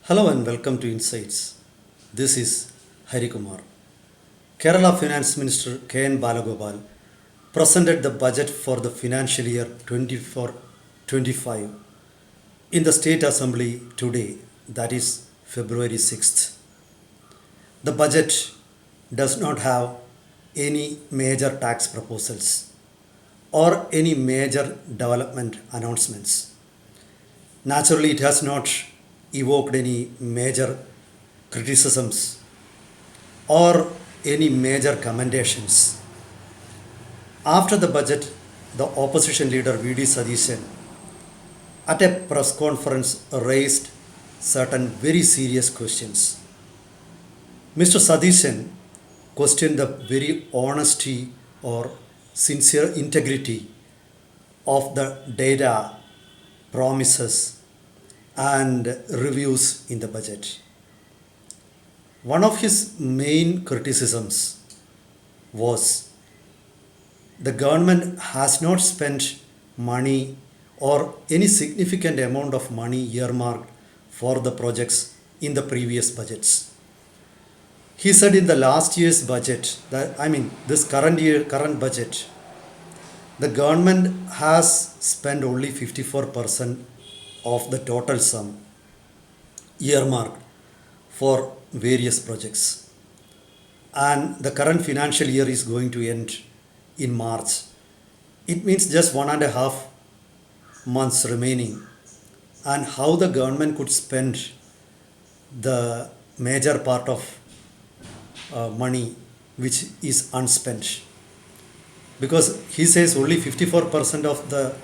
Hello and welcome to Insights. This is Hari Kumar. Kerala Finance Minister K.N. Balagopal presented the budget for the financial year 24-25 in the State Assembly today, that is February 6th. The budget does not have any major tax proposals or any major development announcements. Naturally, it has not evoked any major criticisms or any major commendations. After the budget, the opposition leader V.D. Satheeshan at a press conference raised certain very serious questions. Mr. Satheeshan questioned the very honesty or sincere integrity of the data, promises, and reviews in the budget. One of his main criticisms was the government has not spent money or any significant amount of money earmarked for the projects in the previous budgets. He said in the last year's budget, this current budget, the government has spent only 54% of the total sum earmarked for various projects. And the current financial year is going to end in March. It means just 1.5 months remaining. And how the government could spend the major part of money which is unspent. Because he says only 54% of the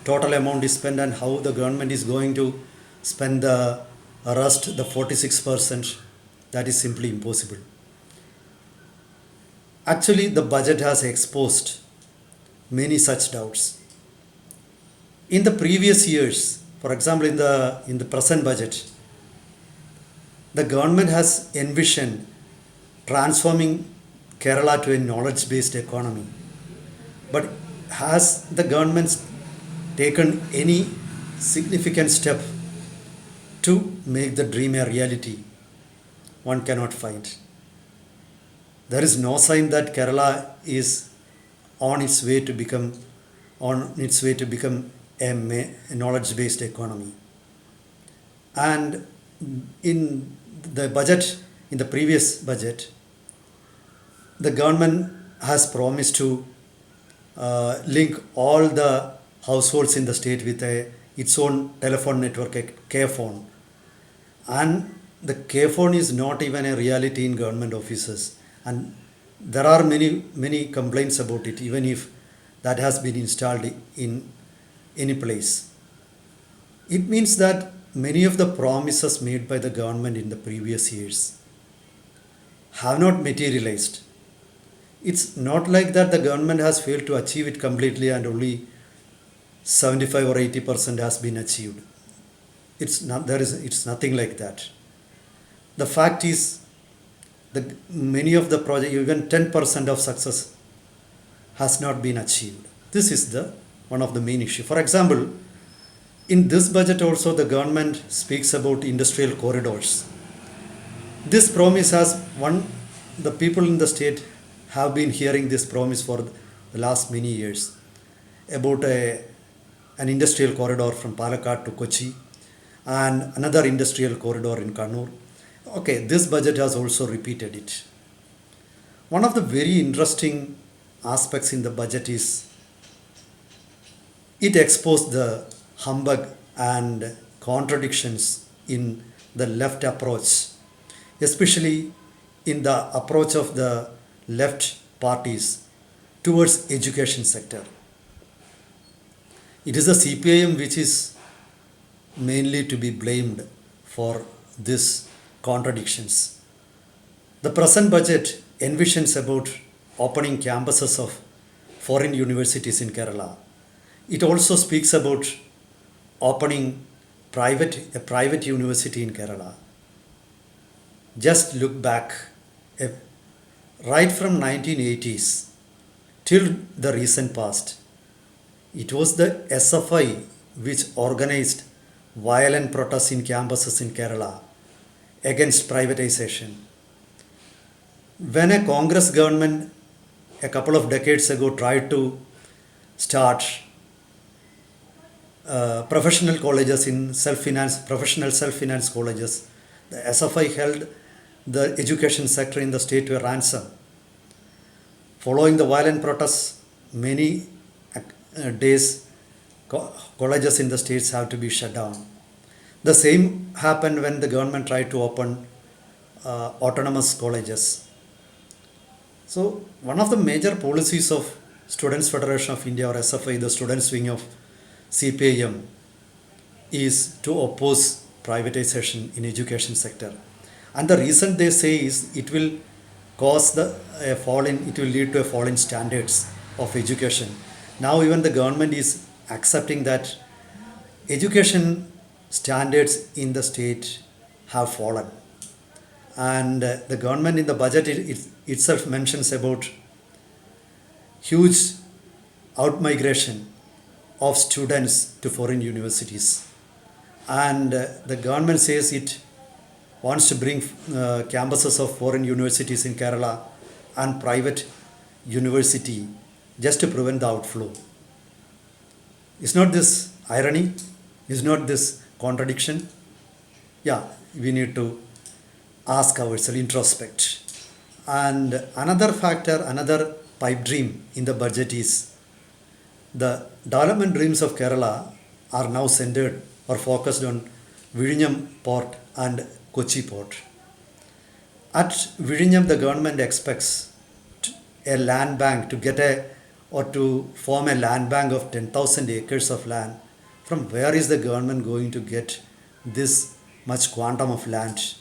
total amount is spent, and how the government is going to spend the rest, the 46%, that is simply impossible. Actually, the budget has exposed many such doubts. In the previous years, for example, in the present budget, the government has envisioned transforming Kerala to a knowledge-based economy. But has the government taken any significant step to make the dream a reality? One cannot find. There is no sign that Kerala is on its way to become a knowledge-based economy. And in the previous budget, the government has promised to link all the households in the state with its own telephone network, a K-phone. And the K-phone is not even a reality in government offices. And there are many complaints about it, even if that has been installed in any place. It means that many of the promises made by the government in the previous years have not materialized. It's not like that the government has failed to achieve it completely and only 75 or 80% has been achieved. It's nothing like that. The fact is that many of the projects, even 10% of success has not been achieved. This is one of the main issues. For example, in this budget also the government speaks about industrial corridors. This promise the people in the state have been hearing this promise for the last many years about an industrial corridor from Palakkad to Kochi and another industrial corridor in Kannur. Okay, this budget has also repeated it. One of the very interesting aspects in the budget is it exposed the humbug and contradictions in the left approach, especially in the approach of the left parties towards education sector. It is the CPIM which is mainly to be blamed for these contradictions. The present budget envisions about opening campuses of foreign universities in Kerala. It also speaks about opening a private university in Kerala. Just look back, right from 1980s till the recent past, it was the SFI which organized violent protests in campuses in Kerala against privatization. When a Congress government a couple of decades ago tried to start professional colleges in self-finance, professional self-finance colleges, the SFI held the education sector in the state to a ransom. Following the violent protests, many days colleges in the states have to be shut down. The same happened when the government tried to open autonomous colleges. So one of the major policies of Students Federation of India or SFI, the students wing of CPIM, is to oppose privatization in education sector. And the reason they say is it will it will lead to a fall in standards of education. Now even the government is accepting that education standards in the state have fallen. And the government in the budget itself mentions about huge outmigration of students to foreign universities. And the government says it wants to bring campuses of foreign universities in Kerala and private university just to prevent the outflow. Is not this irony? Is not this contradiction? Yeah, we need to ask ourselves, introspect. And another factor, another pipe dream in the budget is the development dreams of Kerala are now centered or focused on Vizhinjam port and Kochi port. At Vizhinjam, the government expects a land bank to form a land bank of 10,000 acres of land. From where is the government going to get this much quantum of land?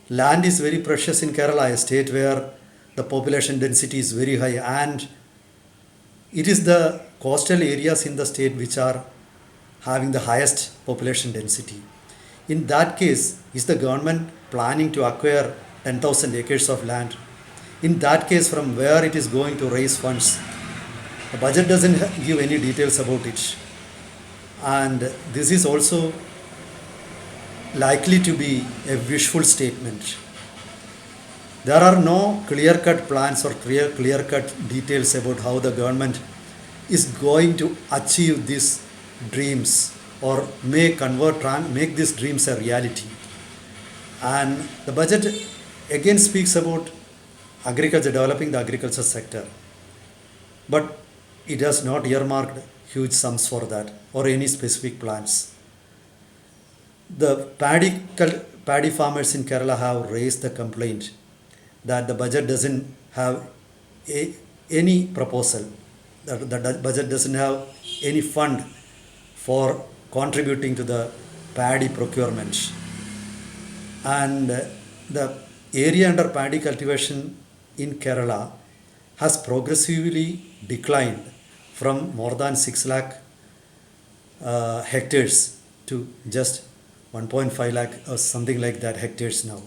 Land is very precious in Kerala, a state where the population density is very high, and it is the coastal areas in the state which are having the highest population density. In that case, is the government planning to acquire 10,000 acres of land? In that case, from where it is going to raise funds? The budget doesn't give any details about it. And this is also likely to be a wishful statement. There are no clear-cut plans or clear-cut details about how the government is going to achieve these dreams or make these dreams a reality. And the budget again speaks about agriculture, developing the agriculture sector. But it has not earmarked huge sums for that or any specific plans. The paddy farmers in Kerala have raised the complaint that the budget doesn't have any proposal, that the budget doesn't have any fund for contributing to the paddy procurement. And the area under paddy cultivation in Kerala has progressively declined from more than 6 lakh hectares to just 1.5 lakh or something like that hectares now.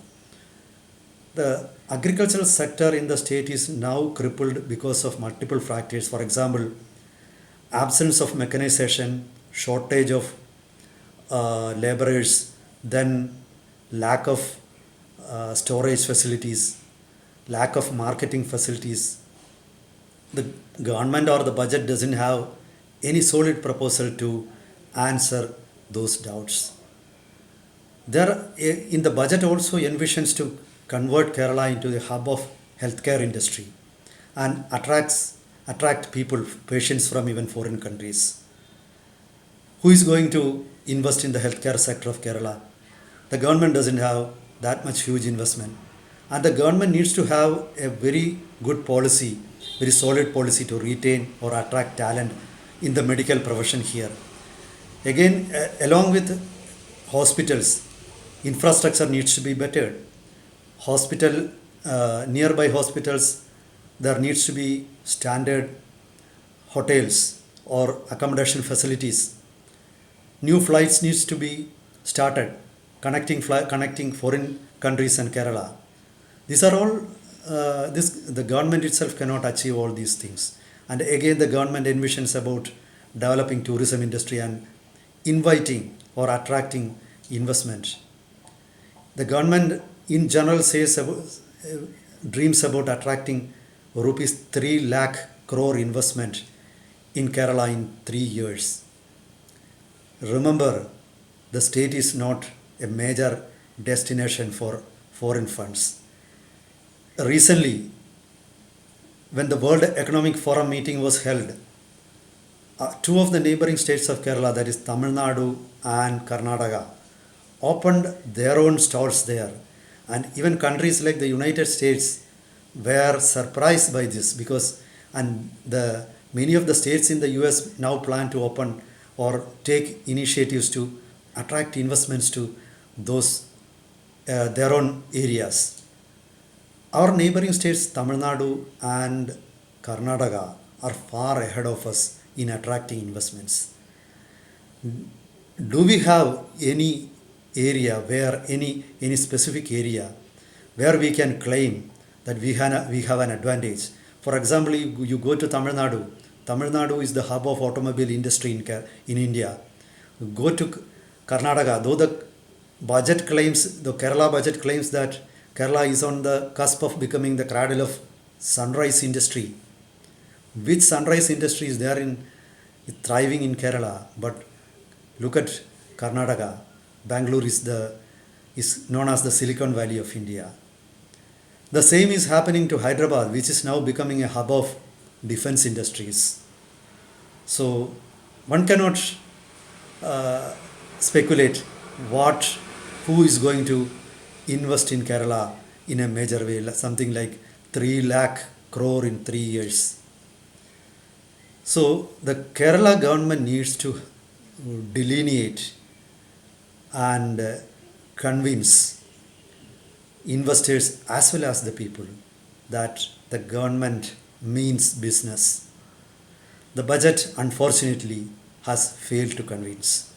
The agricultural sector in the state is now crippled because of multiple factors. For example, absence of mechanization, shortage of laborers, then lack of storage facilities, lack of marketing facilities. The government or the budget doesn't have any solid proposal to answer those doubts. There, in the budget also envisions to convert Kerala into the hub of healthcare industry and attract people, patients from even foreign countries. Who is going to invest in the healthcare sector of Kerala? The government doesn't have that much huge investment, and the government needs to have a very good policy, very solid policy to retain or attract talent in the medical profession here. Again, along with hospitals, infrastructure needs to be bettered. Nearby hospitals, there needs to be standard hotels or accommodation facilities. New flights needs to be started, connecting foreign countries and Kerala. These are all, the government itself cannot achieve all these things. And again, the government envisions about developing tourism industry and inviting or attracting investment. The government in general says dreams about attracting rupees 3 lakh crore investment in Kerala in 3 years. Remember, the state is not a major destination for foreign funds. Recently, when the World Economic Forum meeting was held, two of the neighboring states of Kerala, that is Tamil Nadu and Karnataka, opened their own stalls there. And even countries like the United States were surprised by this because many of the states in the US now plan to open or take initiatives to attract investments to those their own areas. Our neighboring states, Tamil Nadu and Karnataka, are far ahead of us in attracting investments. Do we have any area where any specific area where we can claim that we have an advantage? For example, you go to Tamil Nadu. Tamil Nadu is the hub of automobile industry in India. Go to Karnataka, though the Kerala budget claims that Kerala is on the cusp of becoming the cradle of sunrise industry. Which sunrise industry is there thriving in Kerala? But look at Karnataka. Bangalore is known as the Silicon Valley of India. The same is happening to Hyderabad, which is now becoming a hub of defense industries. So one cannot speculate who is going to invest in Kerala in a major way, something like 3 lakh crore in 3 years. So the Kerala government needs to delineate and convince investors as well as the people that the government means business. The budget, unfortunately, has failed to convince.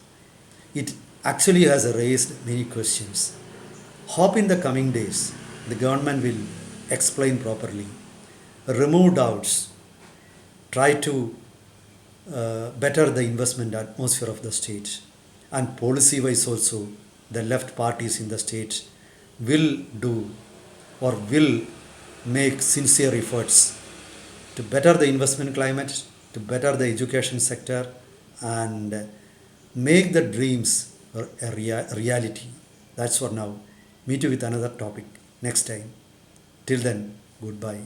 It actually has raised many questions. Hope in the coming days the government will explain properly, remove doubts, try to better the investment atmosphere of the state, and policy wise also the left parties in the state will do or will make sincere efforts to better the investment climate, to better the education sector, and make the dreams a reality. That's for now. Meet you with another topic next time. Till then, goodbye.